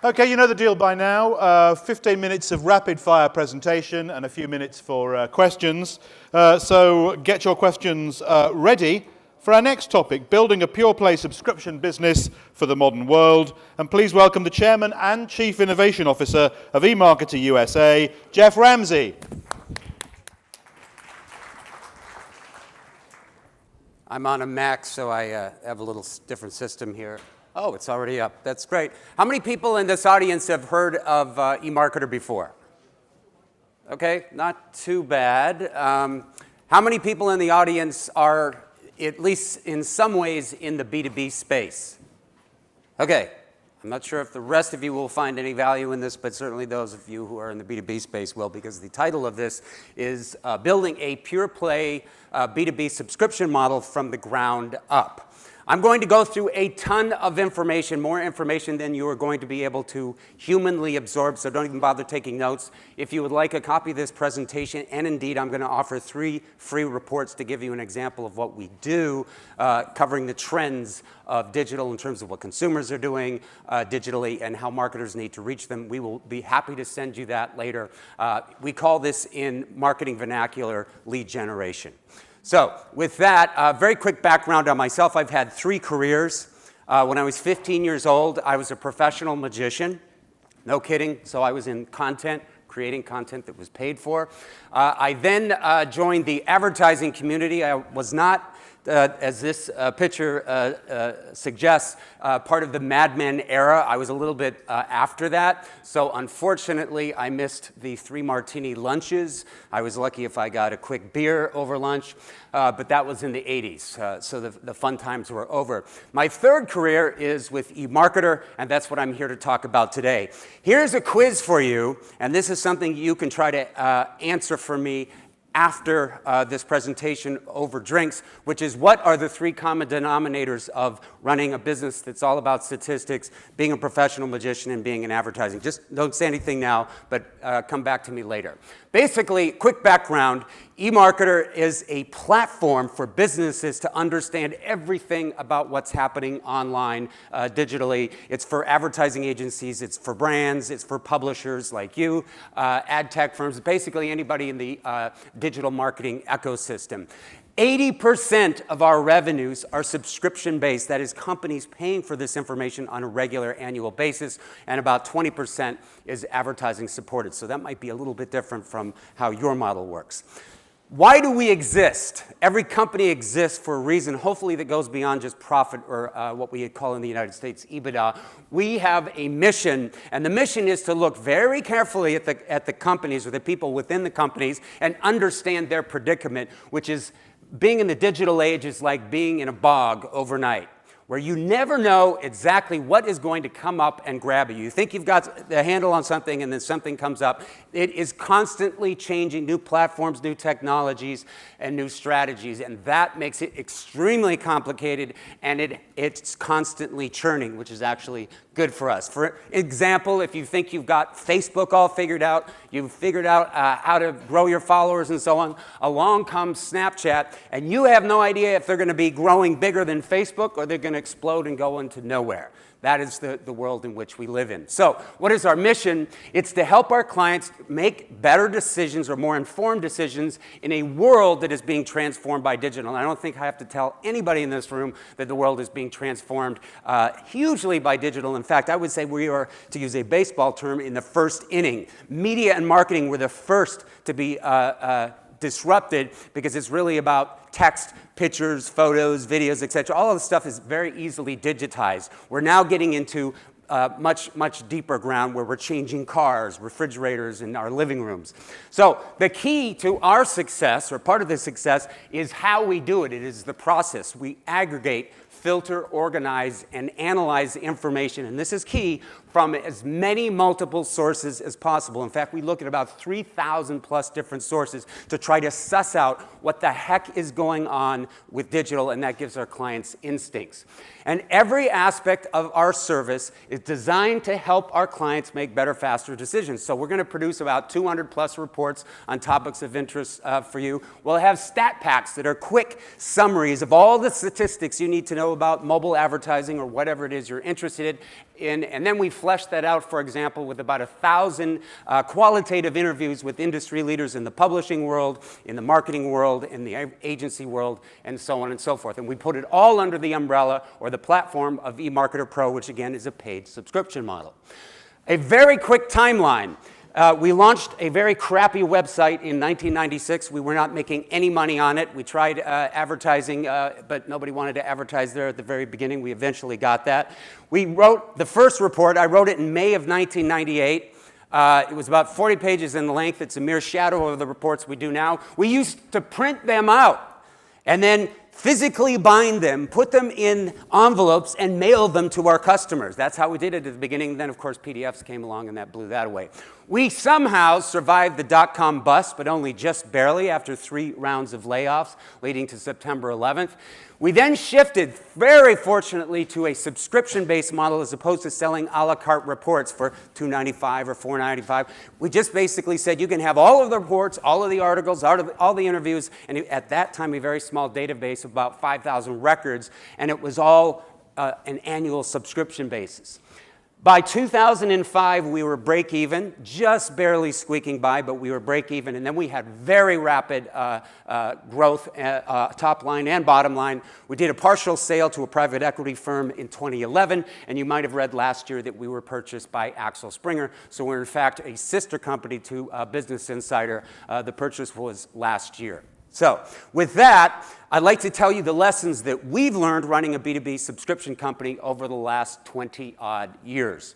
Okay, you know the deal by now. 15 minutes of rapid-fire presentation and a few minutes for questions. So get your questions ready for our next topic, building a pure-play subscription business for the modern world. And please welcome the Chairman and Chief Innovation Officer of eMarketer USA, Geoff Ramsey. I'm on a Mac, so I have a little different system here. Oh, it's already up. That's great. How many people in this audience have heard of eMarketer before? Okay, not too bad. How many people in the audience are, at least in some ways, in the B2B space? Okay, I'm not sure if the rest of you will find any value in this, but certainly those of you who are in the B2B space will, because the title of this is Building a Pure Play B2B Subscription Model from the Ground Up. I'm going to go through a ton of information, more information than you are going to be able to humanly absorb, so don't even bother taking notes. If you would like a copy of this presentation, and indeed I'm going to offer 3 free reports to give you an example of what we do, covering the trends of digital in terms of what consumers are doing digitally and how marketers need to reach them. We will be happy to send you that later. We call this in marketing vernacular lead generation. So with that, very quick background on myself. I've had 3 careers. When I was 15 years old, I was a professional magician. No kidding. So I was in content, creating content that was paid for. I then joined the advertising community. I was not, as this picture suggests, part of the Mad Men era. I was a little bit after that. So unfortunately, I missed the 3 martini lunches. I was lucky if I got a quick beer over lunch, but that was in the 80s. So the fun times were over. My 3rd career is with eMarketer, and that's what I'm here to talk about today. Here's a quiz for you, and this is something you can try to answer for me after this presentation over drinks, which is what are the 3 common denominators of running a business that's all about statistics, being a professional magician, and being in advertising. Just don't say anything now, but come back to me later. Basically, quick background, eMarketer is a platform for businesses to understand everything about what's happening online digitally. It's for advertising agencies, it's for brands, it's for publishers like you, ad tech firms, basically anybody in the digital marketing ecosystem. 80% of our revenues are subscription-based, that is companies paying for this information on a regular annual basis, and about 20% is advertising supported. So that might be a little bit different from how your model works. Why do we exist? Every company exists for a reason, hopefully that goes beyond just profit or what we call in the United States EBITDA. We have a mission, and the mission is to look very carefully at the companies or the people within the companies and understand their predicament, which is being in the digital age is like being in a bog overnight, where you never know exactly what is going to come up and grab you. You think you've got the handle on something and then something comes up. It is constantly changing, new platforms, new technologies, and new strategies, and that makes it extremely complicated, and it's constantly churning, which is actually good for us. For example, if you think you've got Facebook all figured out, you've figured out how to grow your followers and so on, along comes Snapchat, and you have no idea if they're going to be growing bigger than Facebook or they're going to explode and go into nowhere. That is the world in which we live in. So what is our mission? It's to help our clients make better decisions or more informed decisions in a world that is being transformed by digital. And I don't think I have to tell anybody in this room that the world is being transformed hugely by digital. In fact, I would say we are, to use a baseball term, in the first inning. Media and marketing were the first to be disrupted because it's really about text, pictures, photos, videos, etc. All of the stuff is very easily digitized. We're now getting into much deeper ground where we're changing cars, refrigerators in our living rooms. So the key to our success, or part of the success, is how we do it. It is the process. We aggregate, filter, organize, and analyze information, and this is key, from as many multiple sources as possible. In fact, we look at about 3,000 plus different sources to try to suss out what the heck is going on with digital, and that gives our clients instincts. And every aspect of our service is designed to help our clients make better, faster decisions. So we're going to produce about 200 plus reports on topics of interest for you. We'll have stat packs that are quick summaries of all the statistics you need to know know about mobile advertising or whatever it is you're interested in. And then we fleshed that out, for example, with about 1,000 qualitative interviews with industry leaders in the publishing world, in the marketing world, in the agency world, and so on and so forth. And we put it all under the umbrella or the platform of eMarketer Pro, which again is a paid subscription model. A very quick timeline. We launched a very crappy website in 1996. We were not making any money on it. We tried advertising, but nobody wanted to advertise there at the very beginning. We eventually got that. We wrote the first report. I wrote it in May of 1998. It was about 40 pages in length. It's a mere shadow of the reports we do now. We used to print them out and then physically bind them, put them in envelopes, and mail them to our customers. That's how we did it at the beginning. Then, of course, PDFs came along, and that blew that away. We somehow survived the dot-com bust, but only just barely after 3 rounds of layoffs, leading to September 11th. We then shifted, very fortunately, to a subscription-based model as opposed to selling a la carte reports for $2.95 or $4.95. We just basically said you can have all of the reports, all of the articles, all the interviews, and at that time a very small database of about 5,000 records, and it was all an annual subscription basis. By 2005, we were break even, just barely squeaking by, but we were break even. And then we had very rapid growth, top line and bottom line. We did a partial sale to a private equity firm in 2011. And you might have read last year that we were purchased by Axel Springer. So we're, in fact, a sister company to Business Insider. The purchase was last year. So with that, I'd like to tell you the lessons that we've learned running a B2B subscription company over the last 20-odd years.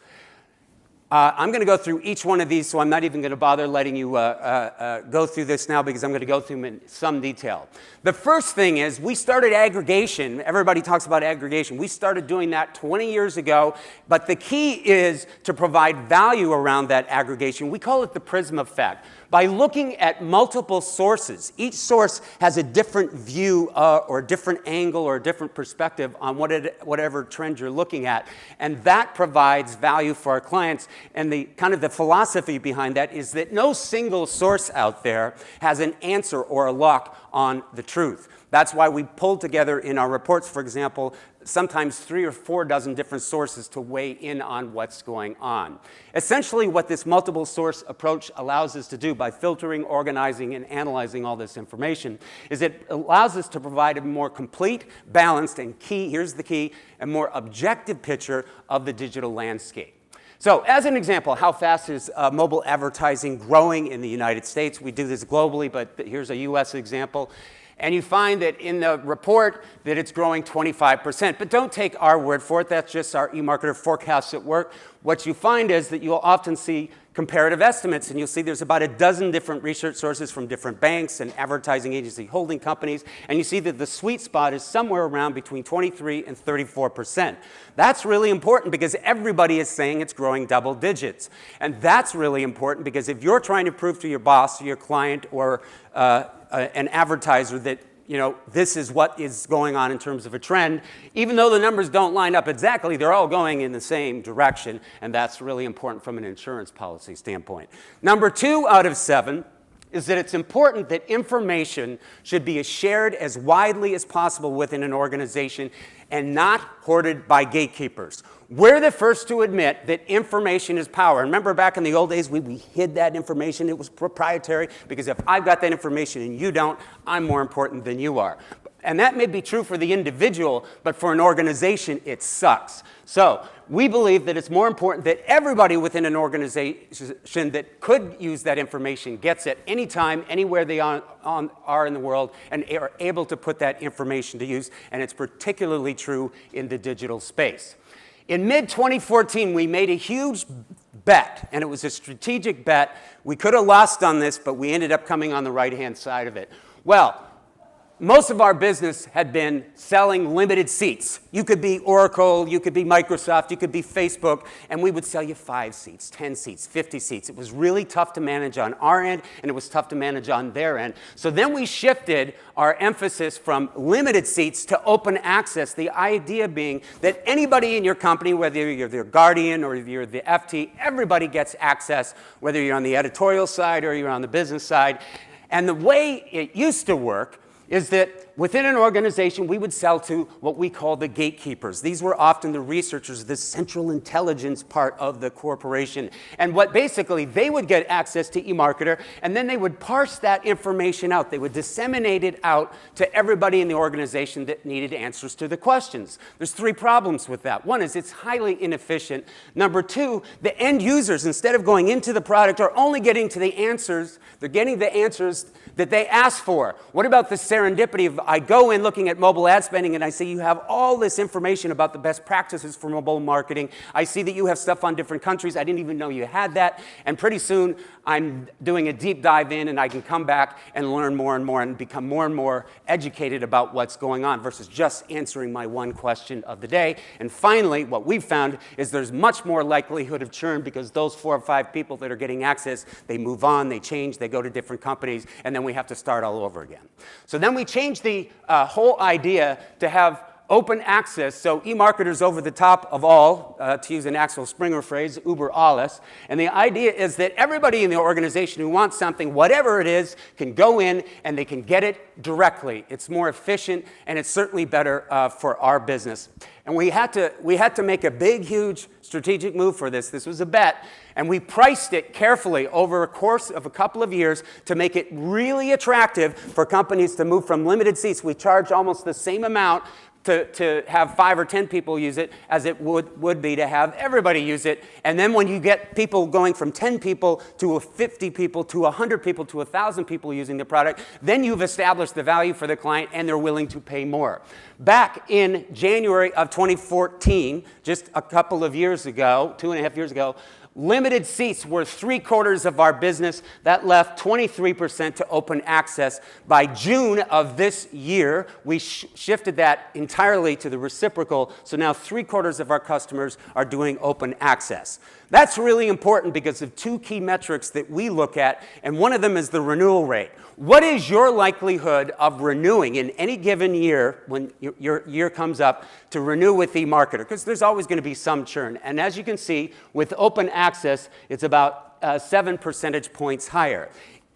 I'm going to go through each one of these, so I'm not even going to bother letting you go through this now because I'm going to go through them in some detail. The first thing is we started aggregation. Everybody talks about aggregation. We started doing that 20 years ago, but the key is to provide value around that aggregation. We call it the Prism Effect. By looking at multiple sources, each source has a different view or a different angle or a different perspective on whatever trend you're looking at, and that provides value for our clients. And the kind of the philosophy behind that is that no single source out there has an answer or a lock on the truth. That's why we pull together in our reports, for example, sometimes 3 or 4 dozen different sources to weigh in on what's going on. Essentially, what this multiple source approach allows us to do by filtering, organizing, and analyzing all this information is it allows us to provide a more complete, balanced, and here's the key, a more objective picture of the digital landscape. So as an example, how fast is mobile advertising growing in the United States? We do this globally, but here's a US example. And you find that in the report that it's growing 25%. But don't take our word for it. That's just our eMarketer forecasts at work. What you find is that you'll often see comparative estimates. And you'll see there's about a dozen different research sources from different banks and advertising agency holding companies. And you see that the sweet spot is somewhere around between 23 and 34%. That's really important because everybody is saying it's growing double digits. And that's really important because if you're trying to prove to your boss, or your client, or an advertiser that this is what is going on in terms of a trend, even though the numbers don't line up exactly, they're all going in the same direction, and that's really important from an insurance policy standpoint. Number 2 out of 7 is that it's important that information should be shared as widely as possible within an organization and not hoarded by gatekeepers. We're the first to admit that information is power. Remember back in the old days, we hid that information. It was proprietary because if I've got that information and you don't, I'm more important than you are. And that may be true for the individual, but for an organization, it sucks. So we believe that it's more important that everybody within an organization that could use that information gets it anytime, anywhere they are in the world, and are able to put that information to use. And it's particularly true in the digital space. In mid-2014, we made a huge bet, and it was a strategic bet. We could have lost on this, but we ended up coming on the right-hand side of it. Well, most of our business had been selling limited seats. You could be Oracle, you could be Microsoft, you could be Facebook, and we would sell you 5 seats, 10 seats, 50 seats. It was really tough to manage on our end, and it was tough to manage on their end. So then we shifted our emphasis from limited seats to open access, the idea being that anybody in your company, whether you're the Guardian or you're the FT, everybody gets access, whether you're on the editorial side or you're on the business side. And the way it used to work is that within an organization, we would sell to what we call the gatekeepers. These were often the researchers, the central intelligence part of the corporation. And what basically, they would get access to eMarketer, and then they would parse that information out. They would disseminate it out to everybody in the organization that needed answers to the questions. There's 3 problems with that. One is it's highly inefficient. Number 2, the end users, instead of going into the product, are only getting to the answers. They're getting the answers that they asked for. What about the serendipity of I go in looking at mobile ad spending and I say you have all this information about the best practices for mobile marketing. I see that you have stuff on different countries. I didn't even know you had that. And pretty soon I'm doing a deep dive in and I can come back and learn more and more and become more and more educated about what's going on versus just answering my one question of the day. And finally, what we've found is there's much more likelihood of churn because those 4 or 5 people that are getting access, they move on, they change, they go to different companies, and then we have to start all over again. So then we changed the whole idea to have open access. So eMarketer's over the top of all, to use an Axel Springer phrase, über alles. And the idea is that everybody in the organization who wants something, whatever it is, can go in and they can get it directly. It's more efficient and it's certainly better for our business. And we had to make a big, huge strategic move for this. This was a bet. And we priced it carefully over a course of a couple of years to make it really attractive for companies to move from limited seats. We charge almost the same amount to have 5 or 10 people use it as it would be to have everybody use it. And then when you get people going from 10 people to 50 people to 100 people to 1,000 people using the product, then you've established the value for the client and they're willing to pay more. Back in January of 2014, just a couple of years ago, 2.5 years ago, limited seats were 3/4 of our business. That left 23% to open access. By June of this year, we shifted that entirely to the reciprocal. So now 3/4 of our customers are doing open access. That's really important because of 2 key metrics that we look at, and one of them is the renewal rate. What is your likelihood of renewing in any given year when your year comes up to renew with eMarketer? Because there's always going to be some churn. And as you can see, with open access, it's about 7 percentage points higher.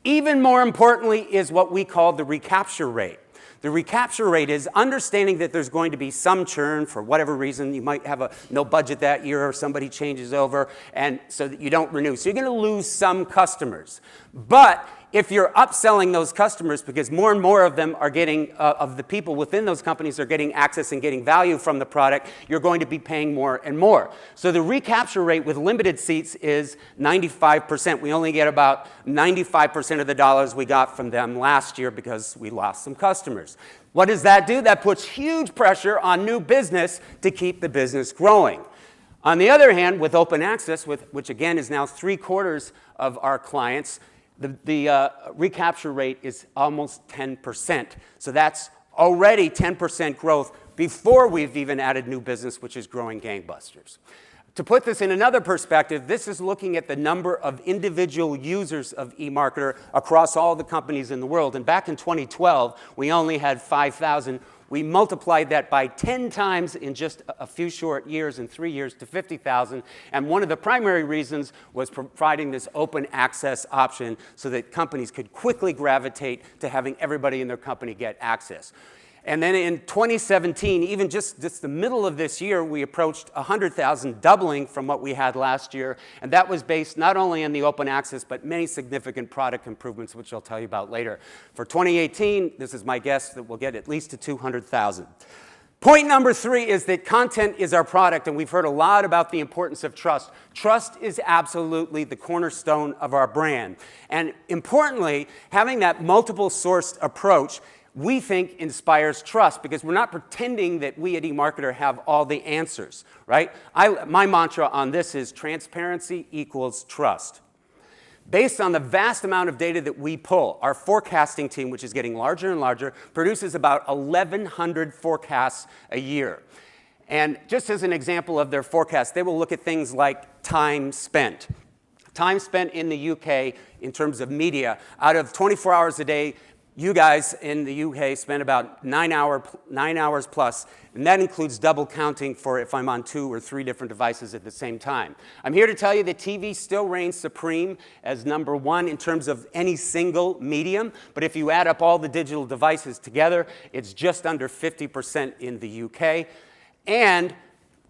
Even more importantly is what we call the recapture rate. The recapture rate is understanding that there's going to be some churn for whatever reason. You might have no budget that year or somebody changes over, and so that you don't renew. So you're going to lose some customers. But if you're upselling those customers, because more and more of them are getting, of the people within those companies are getting access and getting value from the product, you're going to be paying more and more. So the recapture rate with limited seats is 95%. We only get about 95% of the dollars we got from them last year because we lost some customers. What does that do? That puts huge pressure on new business to keep the business growing. On the other hand, with open access, which again is now 3/4 of our clients, the recapture rate is almost 10%. So that's already 10% growth before we've even added new business, which is growing gangbusters. To put this in another perspective, this is looking at the number of individual users of eMarketer across all the companies in the world. And back in 2012, we only had 5,000. We multiplied that by 10 times in just a few short years, in 3 years, to 50,000. And one of the primary reasons was providing this open access option so that companies could quickly gravitate to having everybody in their company get access. And then in 2017, even just the middle of this year, we approached 100,000, doubling from what we had last year. And that was based not only on the open access, but many significant product improvements, which I'll tell you about later. For 2018, this is my guess that we'll get at least to 200,000. Point number 3 is that content is our product, and we've heard a lot about the importance of trust. Trust is absolutely the cornerstone of our brand. And importantly, having that multiple sourced approach we think inspires trust because we're not pretending that we at eMarketer have all the answers, right? My mantra on this is transparency equals trust. Based on the vast amount of data that we pull, our forecasting team, which is getting larger and larger, produces about 1,100 forecasts a year. And just as an example of their forecast, they will look at things like time spent. Time spent in the UK in terms of media, out of 24 hours a day, You guys in the UK spend about 9 hours plus, and that includes double counting for if I'm on 2 or 3 different devices at the same time. I'm here to tell you that TV still reigns supreme as number 1 in terms of any single medium, but if you add up all the digital devices together, it's just under 50% in the UK. And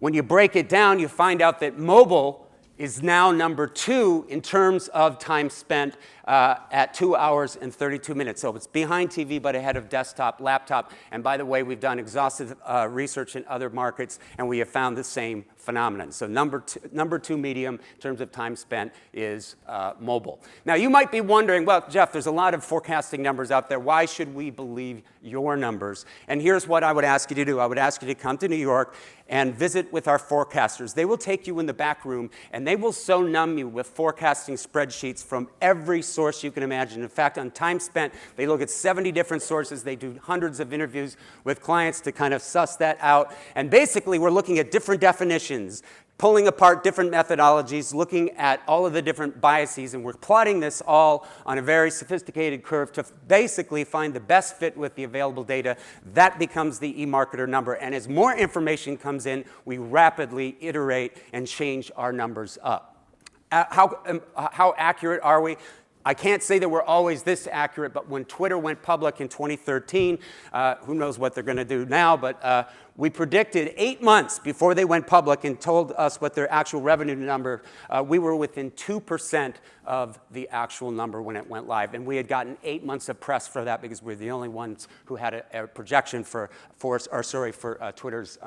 when you break it down, you find out that mobile is now number 2 in terms of time spent at 2 hours and 32 minutes. So it's behind TV, but ahead of desktop, laptop. And by the way, we've done exhaustive research in other markets, and we have found the same phenomenon. So number two medium in terms of time spent is mobile. Now, you might be wondering, well, Geoff, there's a lot of forecasting numbers out there. Why should we believe your numbers? And here's what I would ask you to do. I would ask you to come to New York and visit with our forecasters. They will take you in the back room, and they will so numb you with forecasting spreadsheets from every source you can imagine. In fact, on time spent, they look at 70 different sources. They do hundreds of interviews with clients to kind of suss that out. And basically, we're looking at different definitions, pulling apart different methodologies, looking at all of the different biases, and we're plotting this all on a very sophisticated curve to basically find the best fit with the available data. That becomes the eMarketer number, and as more information comes in, we rapidly iterate and change our numbers up. How accurate are we? I can't say that we're always this accurate, but when Twitter went public in 2013, who knows what they're going to do now, but we predicted 8 months before they went public and told us what their actual revenue number, we were within 2% of the actual number when it went live. And we had gotten 8 months of press for that because we're the only ones who had a projection for Twitter's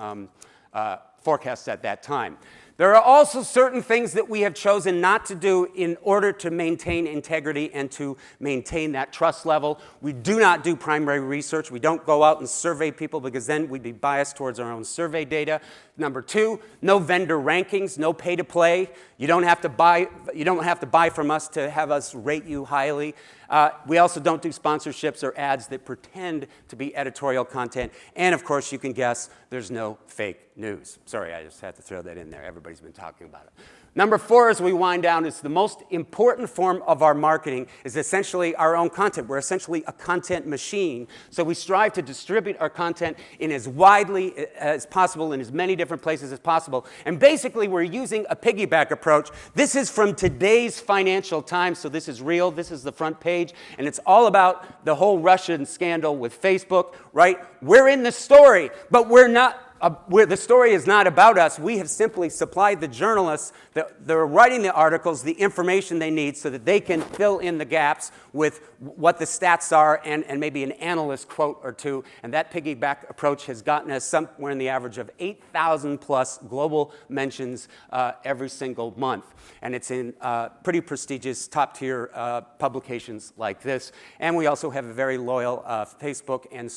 forecasts at that time. There are also certain things that we have chosen not to do in order to maintain integrity and to maintain that trust level. We do not do primary research. We don't go out and survey people because then we'd be biased towards our own survey data. Number 2, no vendor rankings, no pay to play. You don't have to buy from us to have us rate you highly. We also don't do sponsorships or ads that pretend to be editorial content. And of course, you can guess there's no fake news. Sorry, I just had to throw that in there. Everybody's been talking about it. Number 4, as we wind down, is the most important form of our marketing is essentially our own content. We're essentially a content machine. So we strive to distribute our content in as widely as possible in as many different places as possible. And basically, we're using a piggyback approach. This is from today's Financial Times, so this is real. This is the front page. And it's all about the whole Russian scandal with Facebook, right? We're in the story, but we're not. The story is not about us. We have simply supplied the journalists that are writing the articles the information they need so that they can fill in the gaps with what the stats are and maybe an analyst quote or two. And that piggyback approach has gotten us somewhere in the average of 8,000 plus global mentions every single month. And it's in pretty prestigious top-tier publications like this. And we also have a very loyal Facebook and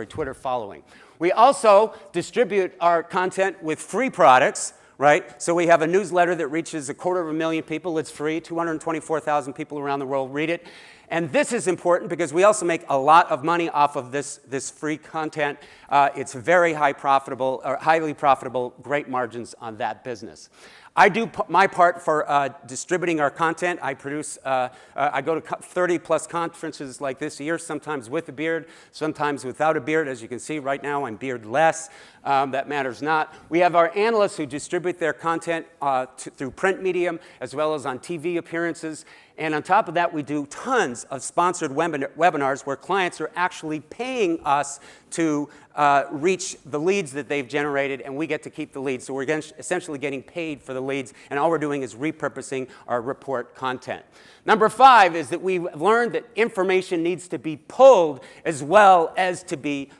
Twitter following. We also distribute our content with free products, right? So we have a newsletter that reaches 250,000 people. It's free. 224,000 people around the world read it. And this is important because we also make a lot of money off of this free content. It's very highly profitable, great margins on that business. I do my part for distributing our content. I go to 30 plus conferences like this a year, sometimes with a beard, sometimes without a beard. As you can see right now, I'm beardless. That matters not. We have our analysts who distribute their content through print medium as well as on TV appearances. And on top of that, we do tons of sponsored webinars where clients are actually paying us to reach the leads that they've generated, and we get to keep the leads. So we're essentially getting paid for the leads, and all we're doing is repurposing our report content. Number 5 is that we've learned that information needs to be pulled as well as to be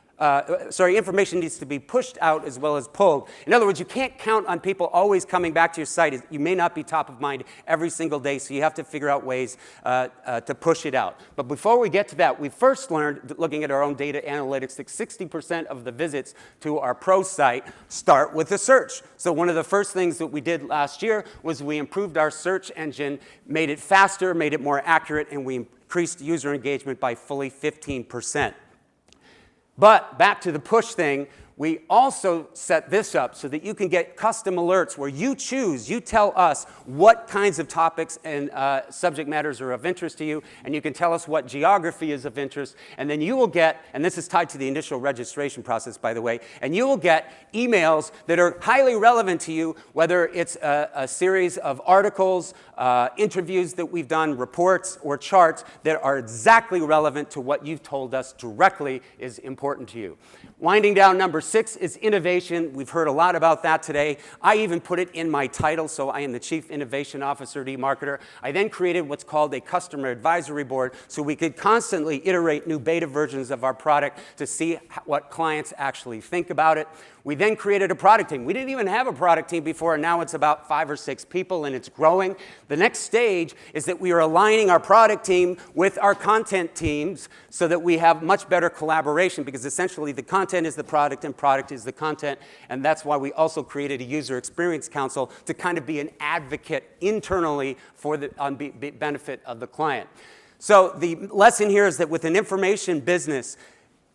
information needs to be pushed out as well as pulled. In other words, you can't count on people always coming back to your site. You may not be top of mind every single day, so you have to figure out ways to push it out. But before we get to that, we first learned, looking at our own data analytics, that 60% of the visits to our pro site start with a search. So one of the first things that we did last year was we improved our search engine, made it faster, made it more accurate, and we increased user engagement by fully 15%. But back to the push thing, We also set this up so that you can get custom alerts where you choose, you tell us what kinds of topics and subject matters are of interest to you, and you can tell us what geography is of interest, and then you will get, and this is tied to the initial registration process, by the way, and you will get emails that are highly relevant to you, whether it's a series of articles, interviews that we've done, reports, or charts that are exactly relevant to what you've told us directly is important to you. Winding down, number 6 is innovation. We've heard a lot about that today. I even put it in my title, so I am the Chief Innovation Officer at eMarketer. I then created what's called a customer advisory board so we could constantly iterate new beta versions of our product to see what clients actually think about it. We then created a product team. We didn't even have a product team before, and now it's about 5 or 6 people, and it's growing. The next stage is that we are aligning our product team with our content teams so that we have much better collaboration, because essentially the content is the product and product is the content, and that's why we also created a user experience council to kind of be an advocate internally for the benefit of the client. So the lesson here is that with an information business,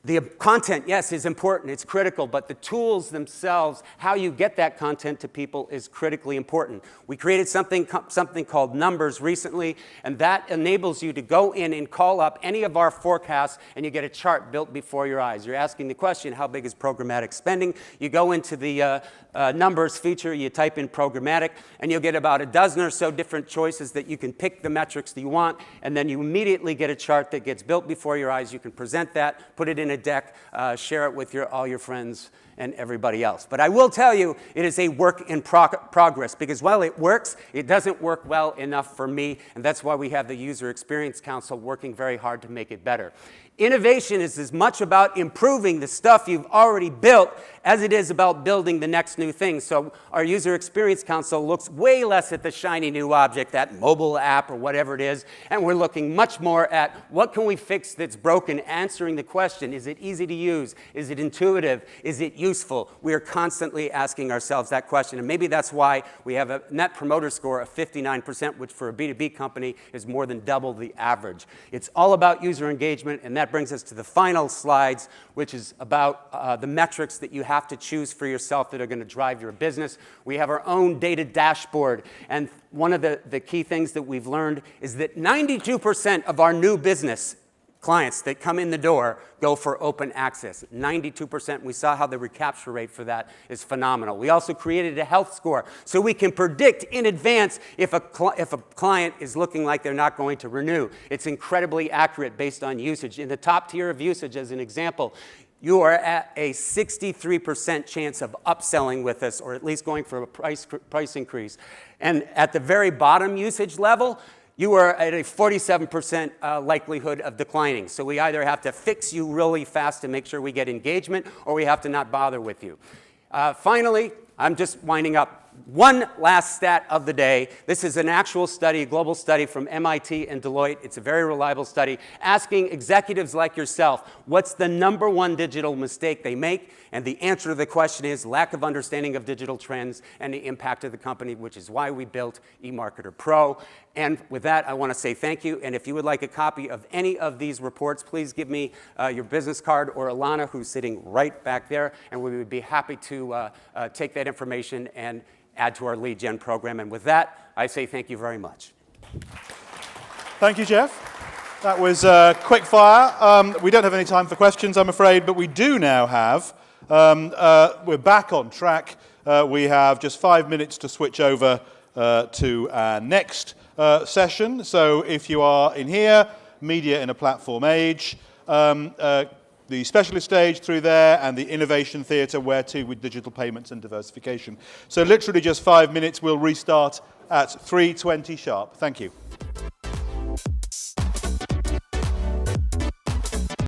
the content, yes, is important, it's critical, but the tools themselves, how you get that content to people is critically important. We created something called Numbers recently, and that enables you to go in and call up any of our forecasts, and you get a chart built before your eyes. You're asking the question, how big is programmatic spending? You go into the Numbers feature, you type in programmatic, and you'll get about a dozen or so different choices that you can pick the metrics that you want, and then you immediately get a chart that gets built before your eyes. You can present that, put it in a deck, share it with all your friends and everybody else. But I will tell you, it is a work in progress, because while it works, it doesn't work well enough for me, and that's why we have the User Experience Council working very hard to make it better. Innovation is as much about improving the stuff you've already built as it is about building the next new thing. So our User Experience Council looks way less at the shiny new object, that mobile app or whatever it is, and we're looking much more at what can we fix that's broken, answering the question, is it easy to use? Is it intuitive? Is it useful? We are constantly asking ourselves that question, and maybe that's why we have a Net Promoter Score of 59%, which for a B2B company is more than double the average. It's all about user engagement, and that brings us to the final slides, which is about the metrics that you have to choose for yourself that are going to drive your business. We have our own data dashboard, and one of the key things that we've learned is that 92% of our new business clients that come in the door go for open access, 92%. We saw how the recapture rate for that is phenomenal. We also created a health score so we can predict in advance if a client is looking like they're not going to renew. It's incredibly accurate based on usage. In the top tier of usage, as an example, you are at a 63% chance of upselling with us, or at least going for a price increase. And at the very bottom usage level, you are at a 47% likelihood of declining. So we either have to fix you really fast to make sure we get engagement, or we have to not bother with you. Finally, I'm just winding up. One last stat of the day. This is an actual study, a global study from MIT and Deloitte. It's a very reliable study, asking executives like yourself, what's the #1 digital mistake they make? And the answer to the question is lack of understanding of digital trends and the impact of the company, which is why we built eMarketer Pro. And with that, I want to say thank you. And if you would like a copy of any of these reports, please give me your business card, or Alana, who's sitting right back there, and we would be happy to take that information and add to our lead gen program. And with that, I say thank you very much. Thank you, Geoff. That was quick fire. We don't have any time for questions, I'm afraid, but we do now have, we're back on track. We have just 5 minutes to switch over to our next session. So if you are in here, media in a platform age, the specialist stage through there, and the innovation theatre, where to with digital payments and diversification. So literally just 5 minutes. We'll restart at 3:20 sharp. Thank you.